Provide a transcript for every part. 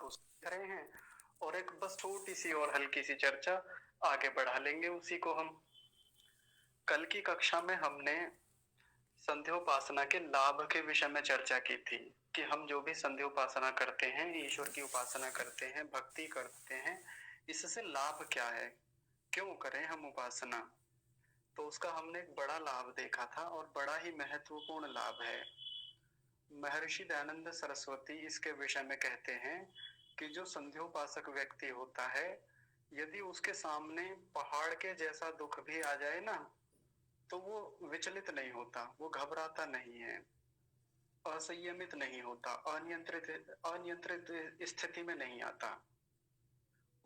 उस रहे हैं और एक बस छोटी सी और हल्की सी चर्चा आगे बढ़ा लेंगे उसी को हम। कल की कक्षा में हमने संध्योपासना के लाभ के विषय में चर्चा की थी कि हम जो भी संध्योपासना करते हैं, ईश्वर की उपासना करते हैं, भक्ति करते हैं, इससे लाभ क्या है, क्यों करें हम उपासना। तो उसका हमने एक बड़ा लाभ देखा था और बड़ा ही महत्वपूर्ण लाभ है। महर्षि दयानंद सरस्वती इसके विषय में कहते हैं कि जो संध्योपासक व्यक्ति होता है, यदि उसके सामने पहाड़ के जैसा दुख भी आ जाए ना, तो वो विचलित नहीं होता, वो घबराता नहीं है, असंयमित नहीं होता, अनियंत्रित स्थिति में नहीं आता।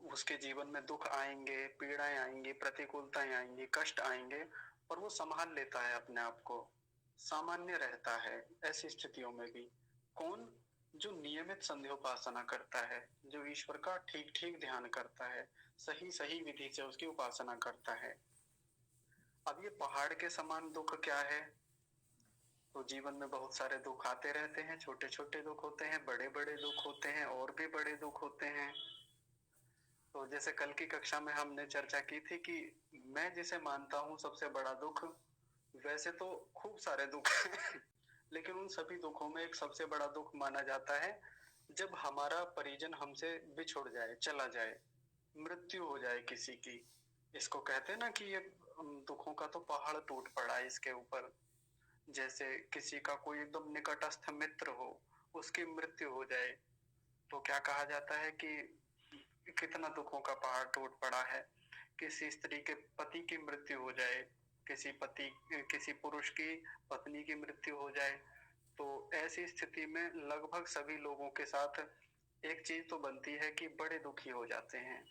उसके जीवन में दुख आएंगे, पीड़ाएं आएंगी, प्रतिकूलताएं आएंगी, कष्ट आएंगे, और वो संभाल लेता है अपने आप को, सामान्य रहता है ऐसी स्थितियों में भी। कौन? जो नियमित संध्योपासना करता है, जो ईश्वर का ठीक ठीक ध्यान करता है, सही सही विधि से उसकी उपासना करता है। अब ये पहाड़ के समान दुख क्या है? तो जीवन में बहुत सारे दुख आते रहते हैं, छोटे छोटे दुख होते हैं, बड़े बड़े दुख होते हैं, और भी बड़े दुख होते हैं। तो जैसे कल की कक्षा में हमने चर्चा की थी कि मैं जिसे मानता हूँ सबसे बड़ा दुख, वैसे तो खूब सारे दुख हैं लेकिन उन सभी दुखों में एक सबसे बड़ा दुख माना जाता है जब हमारा परिजन हमसे बिछुड़ जाए, चला जाए, मृत्यु हो जाए किसी की। इसको कहते हैं ना कि ये दुखों का तो पहाड़ टूट पड़ा है इसके ऊपर। जैसे किसी का कोई एकदम निकटस्थ मित्र हो, उसकी मृत्यु हो जाए, तो क्या कहा जाता है कि कितना दुखों का पहाड़ टूट पड़ा है। किसी स्त्री के पति की मृत्यु हो जाए, किसी पुरुष की पत्नी की मृत्यु हो जाए, तो ऐसी स्थिति में लगभग सभी लोगों के साथ एक चीज तो बनती है कि बड़े दुखी हो जाते हैं,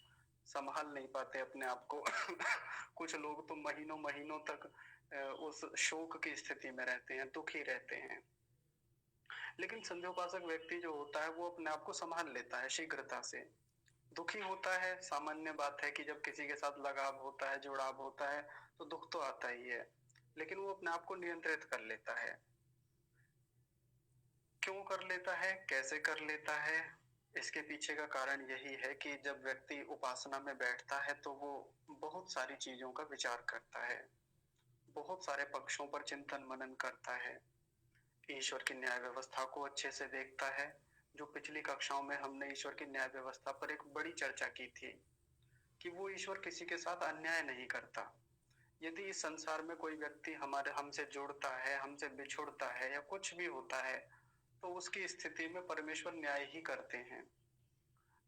संभाल नहीं पाते अपने आप को कुछ लोग तो महीनों महीनों तक उस शोक की स्थिति में रहते हैं, दुखी रहते हैं। लेकिन संध्योपासक व्यक्ति जो होता है वो अपने आप को संभाल लेता है शीघ्रता से। दुखी होता है, सामान्य बात है कि जब किसी के साथ लगाव होता है, जुड़ाव होता है, तो दुख तो आता ही है, लेकिन वो अपने आप को नियंत्रित कर लेता है। क्यों कर लेता है, कैसे कर लेता है? इसके पीछे का कारण यही है कि जब व्यक्ति उपासना में बैठता है तो वो बहुत सारी चीजों का विचार करता है, बहुत सारे पक्षों पर चिंतन मनन करता है, ईश्वर की न्याय व्यवस्था को अच्छे से देखता है। जो पिछली कक्षाओं में हमने ईश्वर की न्याय व्यवस्था पर एक बड़ी चर्चा की थी कि वो ईश्वर किसी के साथ अन्याय नहीं करता। यदि इस संसार में कोई व्यक्ति हमसे जुड़ता है, हमसे बिछुड़ता है, या कुछ भी होता है, तो उसकी स्थिति में परमेश्वर न्याय ही करते हैं।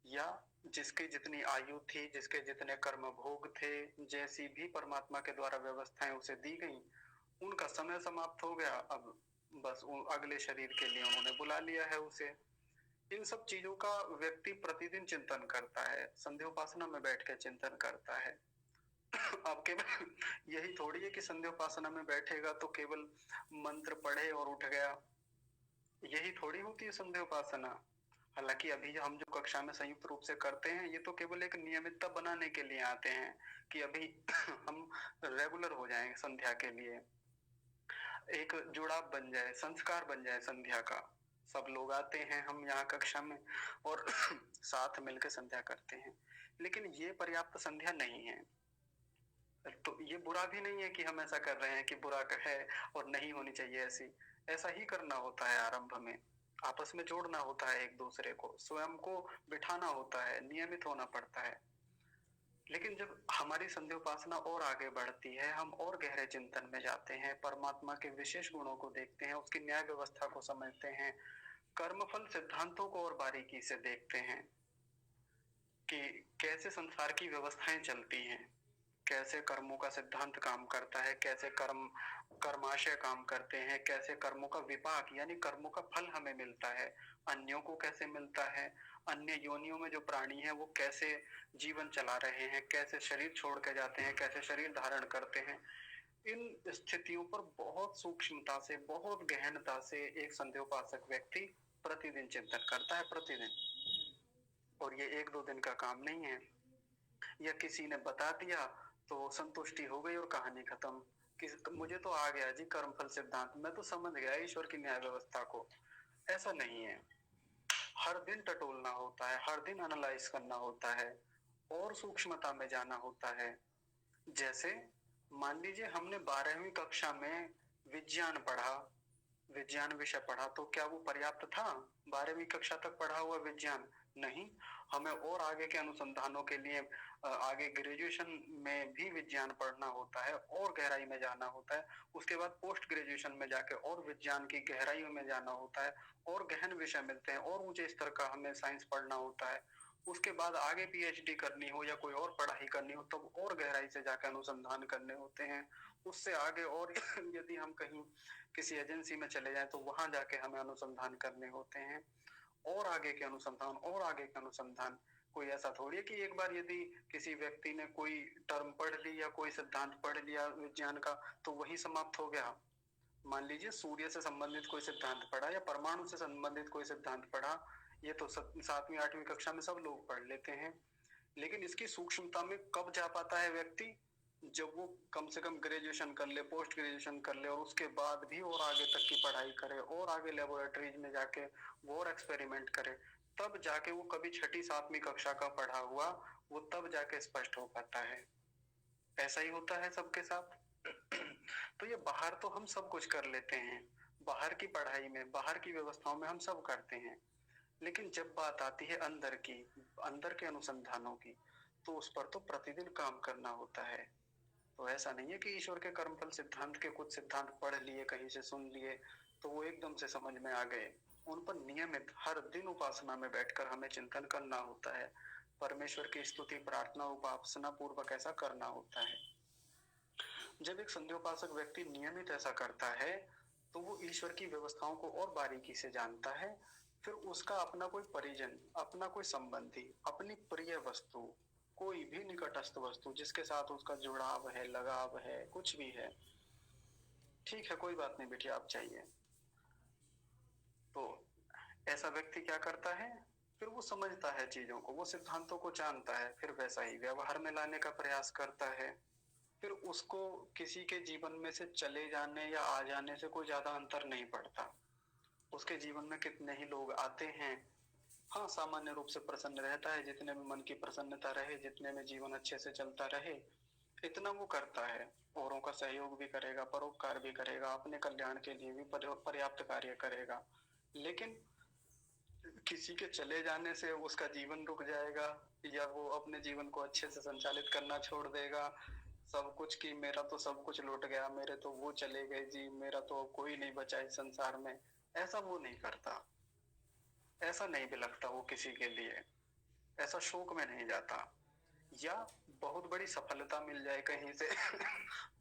या जिसकी जितनी आयु थी, जिसके जितने कर्म भोग थे, जैसी भी परमात्मा के द्वारा व्यवस्थाएं उसे दी गई, उनका समय समाप्त हो गया, अब बस अगले शरीर के लिए उन्होंने बुला लिया है उसे। इन सब चीजों का व्यक्ति प्रतिदिन चिंतन करता है, संध्योपासना में बैठ के चिंतन करता है। अब केवल यही थोड़ी है कि संध्योपासना में बैठेगा तो केवल मंत्र पढ़े और उठ गया, यही थोड़ी होती है संध्योपासना। हालांकि अभी हम जो कक्षा में संयुक्त रूप से करते हैं, ये तो केवल एक नियमितता बनाने के लिए आते हैं कि अभी हम रेगुलर हो जाएं संध्या के लिए, एक जुड़ाव बन जाए, संस्कार बन जाए संध्या का। सब लोग आते हैं हम यहाँ कक्षा में और साथ मिलकर संध्या करते हैं, लेकिन ये पर्याप्त संध्या नहीं है। तो ये बुरा भी नहीं है कि हम ऐसा कर रहे हैं कि बुरा है और नहीं होनी चाहिए ऐसी। ऐसा ही करना होता है, आरंभ में आपस में जोड़ना होता है, एक दूसरे को, स्वयं को बिठाना होता है, नियमित होना पड़ता है। लेकिन जब हमारी संध्योपासना और आगे बढ़ती है, हम और गहरे चिंतन में जाते हैं, परमात्मा के विशेष गुणों को देखते हैं, उसकी न्याय व्यवस्था को समझते हैं, कर्मफल सिद्धांतों को और बारीकी से देखते हैं कि कैसे संसार की व्यवस्थाएं चलती हैं, कैसे कर्मों का सिद्धांत काम करता है, कैसे कर्माशय काम करते हैं, कैसे कर्मों का विपाक यानी कर्मों का फल हमें मिलता है, अन्यों को कैसे मिलता है, अन्य योनियों में जो प्राणी हैं वो कैसे जीवन चला रहे हैं, कैसे शरीर छोड़ के जाते हैं, कैसे शरीर धारण करते हैं। इन स्थितियों पर बहुत सूक्ष्मता से, बहुत गहनता से एक संध्योपासक व्यक्ति प्रतिदिन चिंतन करता है, प्रतिदिन। और ये एक दो दिन का काम नहीं है, या किसी ने बता दिया तो संतुष्टि हो गई और कहानी खत्म। मुझे तो आ गया जी कर्मफल सिद्धांत, मैं तो समझ गया ईश्वर की न्याय व्यवस्था को, ऐसा नहीं है। हर दिन टटोलना होता है, हर दिन एनालाइज करना होता है और सूक्ष्मता में जाना होता है। जैसे मान लीजिए हमने 12वीं कक्षा में विज्ञान पढ़ा, विज्ञान विषय पढ़ा, तो क्या वो पर्याप्त था? 12वीं कक्षा तक पढ़ा हुआ विज्ञान? नहीं, हमें और आगे के अनुसंधानों के लिए आगे ग्रेजुएशन में भी विज्ञान पढ़ना होता है और गहराई में जाना होता है। उसके बाद पोस्ट ग्रेजुएशन में जाके और विज्ञान की गहराई में जाना होता है और गहन विषय मिलते हैं और ऊंचे स्तर का हमें साइंस पढ़ना होता है। उसके बाद आगे पीएचडी करनी हो या कोई और पढ़ाई करनी हो तब और गहराई से जाकर अनुसंधान करने होते हैं। उससे आगे और यदि हम कहीं किसी एजेंसी में चले जाएं तो वहां जाके हमें अनुसंधान करने होते हैं और आगे के अनुसंधान और आगे के अनुसंधान। कोई ऐसा थोड़ी है कि एक बार यदि किसी व्यक्ति ने कोई टर्म पढ़ ली या कोई सिद्धांत पढ़ लिया विज्ञान का तो वही समाप्त हो गया। मान लीजिए सूर्य से संबंधित कोई सिद्धांत पढ़ा या परमाणु से संबंधित कोई सिद्धांत पढ़ा, ये तो 7वीं 8वीं कक्षा में सब लोग पढ़ लेते हैं। लेकिन इसकी सूक्ष्मता में कब जा पाता है व्यक्ति? जब वो कम से कम ग्रेजुएशन कर ले, पोस्ट ग्रेजुएशन कर ले और उसके बाद भी और आगे तक की पढ़ाई करे और आगे लेबोरेटरीज में जाके वो और एक्सपेरिमेंट करे, तब जाके वो कभी 6ठी 7वीं कक्षा का पढ़ा हुआ वो तब जाके स्पष्ट हो पाता है। ऐसा ही होता है सबके साथ। तो ये बाहर तो हम सब कुछ कर लेते हैं, बाहर की पढ़ाई में, बाहर की व्यवस्थाओं में हम सब करते हैं, लेकिन जब बात आती है अंदर की, अंदर के अनुसंधानों की, तो उस पर तो प्रतिदिन काम करना होता है। तो ऐसा नहीं है कि ईश्वर के कर्मफल सिद्धांत के कुछ सिद्धांत पढ़ लिए, कहीं से सुन लिए तो वो एकदम से समझ में आ गए। उन पर नियमित हर दिन उपासना में बैठकर हमें चिंतन करना होता है, परमेश्वर की स्तुति प्रार्थना उपासना पूर्वक ऐसा करना होता है। जब एक संध्योपासक व्यक्ति नियमित ऐसा करता है तो वो ईश्वर की व्यवस्थाओं को और बारीकी से जानता है। फिर उसका अपना कोई परिजन, अपना कोई संबंधी, अपनी प्रिय वस्तु, कोई भी निकटस्थ वस्तु जिसके साथ उसका जुड़ाव है, लगाव है, कुछ भी है, ठीक है कोई बात नहीं बेटिया आप चाहिए, तो ऐसा व्यक्ति क्या करता है? फिर वो समझता है चीजों को, वो सिद्धांतों को जानता है, फिर वैसा ही व्यवहार में लाने का प्रयास करता है। फिर उसको किसी के जीवन में से चले जाने या आ जाने से कोई ज्यादा अंतर नहीं पड़ता। उसके जीवन में कितने ही लोग आते हैं, हाँ सामान्य रूप से प्रसन्न रहता है, जितने में मन की प्रसन्नता रहे, जितने में जीवन अच्छे से चलता रहे, इतना वो करता है। औरों का सहयोग भी करेगा, परोपकार भी करेगा, अपने कल्याण के लिए भी पर्याप्त कार्य करेगा। लेकिन किसी के चले जाने से उसका जीवन रुक जाएगा या वो अपने जीवन को अच्छे से संचालित करना छोड़ देगा, सब कुछ की मेरा तो सब कुछ लुट गया, मेरे तो वो चले गए जी, मेरा तो कोई नहीं बचा इस संसार में, ऐसा वो नहीं करता। ऐसा नहीं बिलखता वो किसी के लिए, ऐसा शोक में नहीं जाता। या बहुत बड़ी सफलता मिल जाए कहीं से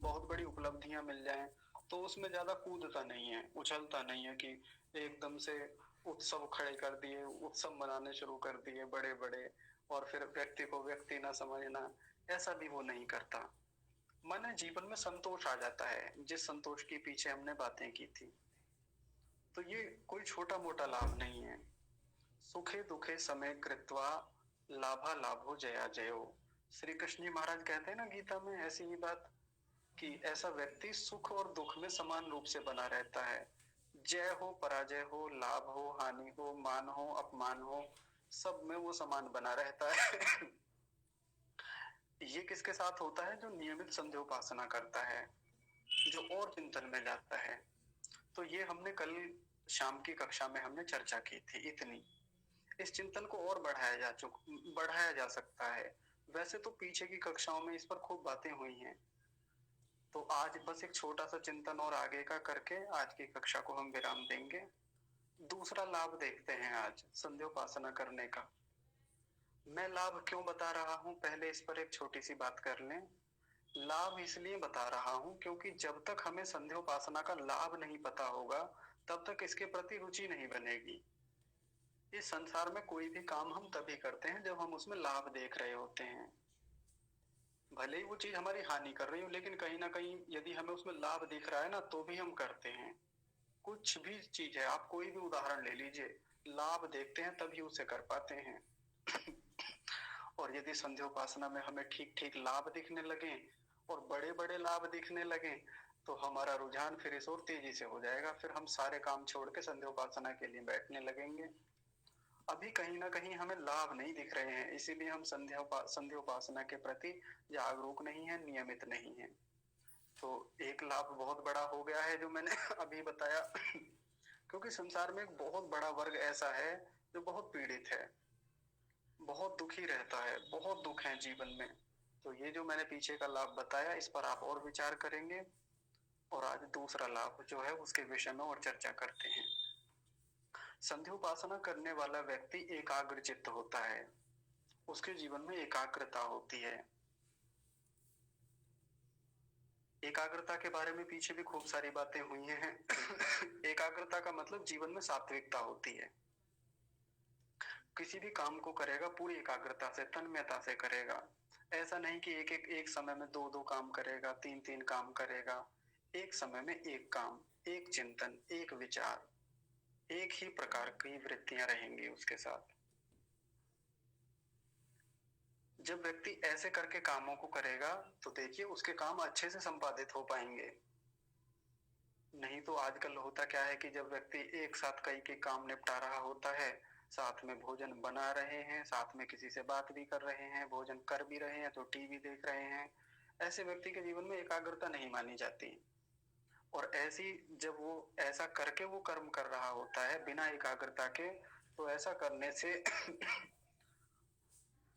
बहुत बड़ी उपलब्धियां मिल जाएं तो उसमें ज्यादा कूदता नहीं है, उछलता नहीं है कि एकदम से उत्सव खड़े कर दिए, उत्सव मनाने शुरू कर दिए बड़े बड़े, और फिर व्यक्ति को व्यक्ति ना समझना, ऐसा भी वो नहीं करता। मन जीवन में संतोष आ जाता है, जिस संतोष के पीछे हमने बातें की थी। तो ये कोई छोटा मोटा लाभ नहीं है। सुखे दुखे समय कृत्वा लाभा लाभो जया जयो, श्री कृष्ण जी महाराज कहते हैं ना गीता में ऐसी ही बात, कि ऐसा व्यक्ति सुख और दुख में समान रूप से बना रहता है। जय हो पराजय हो, लाभ हो हानि हो, मान हो अपमान हो, सब में वो समान बना रहता है। ये किसके साथ होता है? जो नियमित संध्योपासना करता है, जो और चिंतन में जाता है। तो ये हमने कल शाम की कक्षा में हमने चर्चा की थी इतनी। इस चिंतन को और बढ़ाया जा सकता है। वैसे तो पीछे की कक्षाओं में इस पर खूब बातें हुई हैं, तो आज बस एक छोटा सा चिंतन और आगे का करके आज की कक्षा को हम विराम देंगे। दूसरा लाभ देखते हैं आज संध्योपासना करने का। मैं लाभ क्यों बता रहा हूं, पहले इस पर एक छोटी सी बात कर लें। लाभ इसलिए बता रहा हूं क्योंकि जब तक हमें संध्योपासना का लाभ नहीं पता होगा तब तक इसके प्रति रुचि नहीं बनेगी। इस संसार में कोई भी काम हम तभी करते हैं जब हम उसमें लाभ देख रहे होते हैं। भले ही वो चीज हमारी हानि कर रही हो, लेकिन कहीं ना कहीं यदि हमें उसमें लाभ दिख रहा है ना तो भी हम करते हैं। कुछ भी चीज है, आप कोई भी उदाहरण ले लीजिए, लाभ देखते हैं तभी उसे कर पाते हैं। और यदि संध्योपासना में हमें ठीक ठीक लाभ दिखने लगे और बड़े बड़े लाभ दिखने लगे तो हमारा रुझान फिर इस और तेजी से हो जाएगा, फिर हम सारे काम छोड़ के संध्योपासना के लिए बैठने लगेंगे। अभी कहीं ना कहीं हमें लाभ नहीं दिख रहे हैं, इसीलिए हम संध्या उपासना के प्रति जागरूक नहीं है, नियमित नहीं है। तो एक लाभ बहुत बड़ा हो गया है जो मैंने अभी बताया। क्योंकि संसार में एक बहुत बड़ा वर्ग ऐसा है जो बहुत पीड़ित है, बहुत दुखी रहता है, बहुत दुख है जीवन में। तो ये जो मैंने पीछे का लाभ बताया, इस पर आप और विचार करेंगे, और आज दूसरा लाभ जो है उसके विषय में और चर्चा करते हैं। संध्या उपासना करने वाला व्यक्ति एकाग्र चित्त होता है, उसके जीवन में एकाग्रता होती है। एकाग्रता के बारे में पीछे भी खूब सारी बातें हुई हैं। एकाग्रता का मतलब जीवन में सात्विकता होती है। किसी भी काम को करेगा पूरी एकाग्रता से, तन्मयता से करेगा। ऐसा नहीं कि एक समय में दो दो काम करेगा, तीन तीन काम करेगा। एक समय में एक काम, एक चिंतन, एक विचार, एक ही प्रकार की वृत्तियां रहेंगी उसके साथ। जब व्यक्ति ऐसे करके कामों को करेगा तो देखिए उसके काम अच्छे से संपादित हो पाएंगे। नहीं तो आजकल होता क्या है कि जब व्यक्ति एक साथ कई के काम निपटा रहा होता है, साथ में भोजन बना रहे हैं, साथ में किसी से बात भी कर रहे हैं, भोजन कर भी रहे हैं तो टीवी देख रहे हैं, ऐसे व्यक्ति के जीवन में एकाग्रता नहीं मानी जाती। और ऐसी जब वो ऐसा करके वो कर्म कर रहा होता है बिना एकाग्रता के, तो ऐसा करने से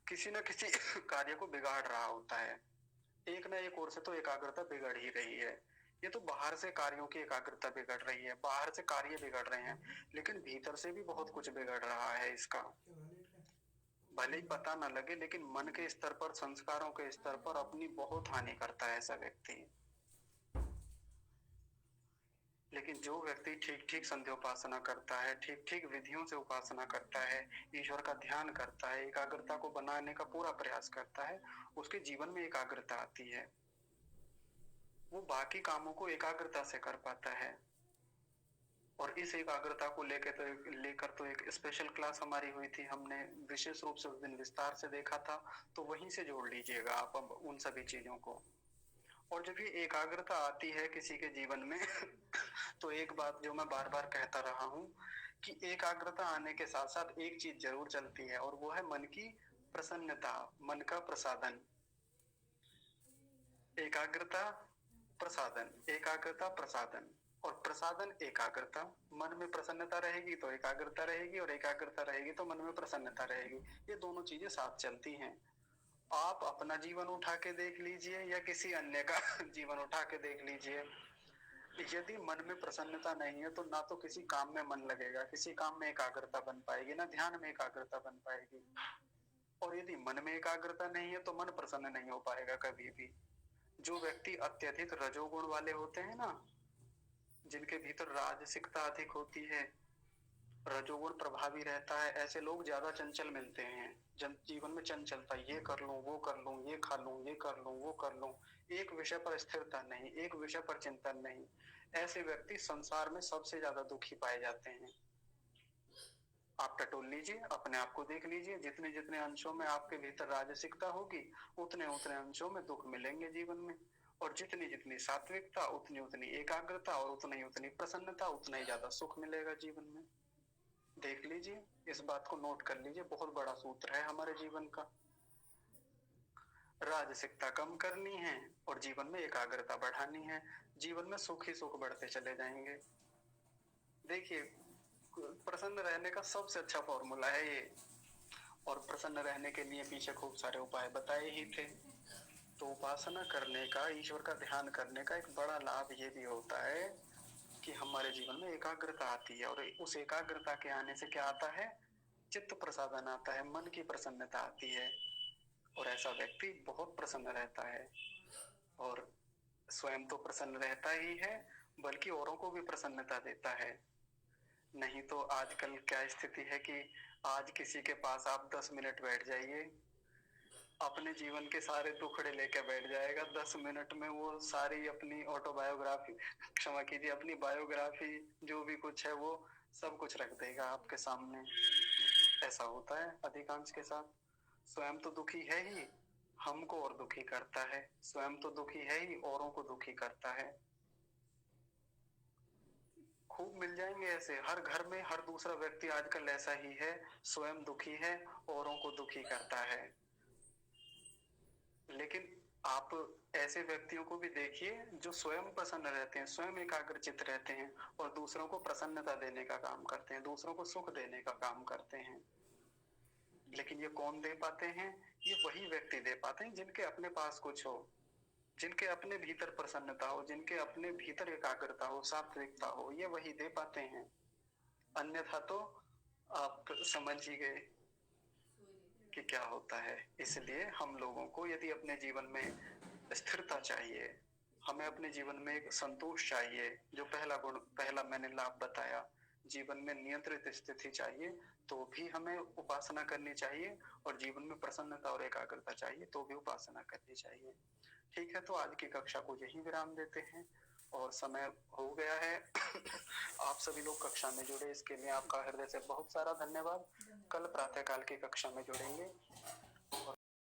किसी न किसी कार्य को बिगाड़ रहा होता है। एक ना एक ओर से तो एकाग्रता बिगड़ ही रही है। ये तो बाहर से कार्यों की एकाग्रता बिगड़ रही है, बाहर से कार्य बिगड़ रहे हैं, लेकिन भीतर से भी बहुत कुछ बिगड़ रहा है इसका। भले ही पता ना लगे, लेकिन मन के स्तर पर, संस्कारों के स्तर पर अपनी बहुत हानि करता है ऐसा व्यक्ति। लेकिन जो व्यक्ति ठीक ठीक संध्या उपासना करता है, ठीक ठीक विधियों से उपासना करता है, ईश्वर का ध्यान करता है, एकाग्रता को बनाने का पूरा प्रयास करता है, उसके जीवन में एकाग्रता आती है। वो बाकी कामों को एकाग्रता से कर पाता है। और इस एकाग्रता को लेकर तो एक स्पेशल क्लास हमारी हुई थी, हमने विशेष रूप से उस दिन विस्तार से देखा था। तो वहीं से जोड़ लीजिएगा आप अब उन सभी चीजों को। और जब ये एकाग्रता आती है किसी के जीवन में तो एक बात जो मैं बार बार कहता रहा हूं कि एकाग्रता आने के साथ साथ एक चीज जरूर चलती है, और वो है मन की प्रसन्नता, मन का प्रसादन। एकाग्रता, प्रसादन, एकाग्रता, प्रसादन, और प्रसादन, एकाग्रता। मन में प्रसन्नता रहेगी तो एकाग्रता रहेगी, और एकाग्रता रहेगी तो मन में प्रसन्नता रहेगी। ये दोनों चीजें साथ चलती हैं। आप अपना जीवन उठा के देख लीजिए या किसी अन्य का जीवन उठा के देख लीजिए। यदि मन में प्रसन्नता नहीं है तो ना तो किसी काम में मन लगेगा, किसी काम में एकाग्रता बन पाएगी, ना ध्यान में एकाग्रता बन पाएगी। और यदि मन में एकाग्रता नहीं है तो मन प्रसन्न नहीं हो पाएगा कभी भी। जो व्यक्ति अत्यधिक रजोगुण वाले होते हैं ना, जिनके भीतर राजसिकता अधिक होती है, रजोगुण प्रभावी रहता है, ऐसे लोग ज्यादा चंचल मिलते हैं। जन जीवन में चंचलता, ये कर लूं, वो कर लूं, ये खा लूं, ये कर लूं, वो कर लूं, एक विषय पर स्थिरता नहीं, एक विषय पर चिंतन नहीं। ऐसे व्यक्ति संसार में सबसे ज्यादा दुखी पाए जाते हैं। आप टटोल लीजिए, अपने आप को देख लीजिए, जितने जितने अंशों में आपके भीतर राजसिकता होगी, उतने उतने अंशों में दुख मिलेंगे जीवन में। और जितनी जितनी सात्विकता, उतनी उतनी एकाग्रता, और उतनी उतनी प्रसन्नता, उतना ही ज्यादा सुख मिलेगा जीवन में। देख लीजिए, इस बात को नोट कर लीजिए, बहुत बड़ा सूत्र है हमारे जीवन का। राजसिकता कम करनी है और जीवन में एकाग्रता बढ़ानी है, जीवन में सुख ही सुख बढ़ते चले जाएंगे। देखिए, प्रसन्न रहने का सबसे अच्छा फॉर्मूला है ये। और प्रसन्न रहने के लिए पीछे खूब सारे उपाय बताए ही थे। तो उपासना करने का, ईश्वर का ध्यान करने का एक बड़ा लाभ ये भी होता है कि हमारे जीवन में एकाग्रता आती है, और उस एकाग्रता के आने से क्या आता है? चित्त प्रसादन आता है, मन की प्रसन्नता आती है। और ऐसा व्यक्ति बहुत प्रसन्न रहता है, और स्वयं तो प्रसन्न रहता ही है, बल्कि औरों को भी प्रसन्नता देता है। नहीं तो आजकल क्या स्थिति है कि आज किसी के पास आप 10 मिनट बैठ जाइए, अपने जीवन के सारे दुखड़े लेके बैठ जाएगा। 10 मिनट में वो सारी अपनी ऑटोबायोग्राफी, क्षमा कीजिए, अपनी बायोग्राफी, जो भी कुछ है वो सब कुछ रख देगा आपके सामने। ऐसा होता है अधिकांश के साथ। स्वयं तो दुखी है ही, हमको और दुखी करता है, स्वयं तो दुखी है ही, औरों को दुखी करता है। खूब मिल जाएंगे ऐसे। हर घर में हर दूसरा व्यक्ति आजकल ऐसा ही है, स्वयं दुखी है, औरों को दुखी करता है। लेकिन आप ऐसे व्यक्तियों को भी देखिए जो स्वयं प्रसन्न रहते हैं, स्वयं एकाग्रचित्त रहते हैं और दूसरों को प्रसन्नता देने का काम करते हैं, दूसरों को सुख देने का काम करते हैं। लेकिन ये कौन दे पाते हैं? ये वही व्यक्ति दे पाते हैं जिनके अपने पास कुछ हो, जिनके अपने भीतर प्रसन्नता हो, जिनके अपने भीतर एकाग्रता हो, सात्विकता हो, ये वही दे पाते हैं। अन्यथा तो आप समझ ही गए कि क्या होता है। इसलिए हम लोगों को यदि अपने जीवन में स्थिरता चाहिए, हमें अपने जीवन में एक संतोष चाहिए, जो पहला गुण, पहला मैंने लाभ बताया, जीवन में नियंत्रित स्थिति चाहिए, तो भी हमें उपासना करनी चाहिए, और जीवन में प्रसन्नता और एकाग्रता चाहिए तो भी उपासना करनी चाहिए। ठीक है, तो आज की कक्षा को यहीं विराम देते हैं और समय हो गया है। आप सभी लोग कक्षा में जुड़े, इसके लिए आपका हृदय से बहुत सारा धन्यवाद। कल प्रातःकाल की कक्षा में जुड़ेंगे।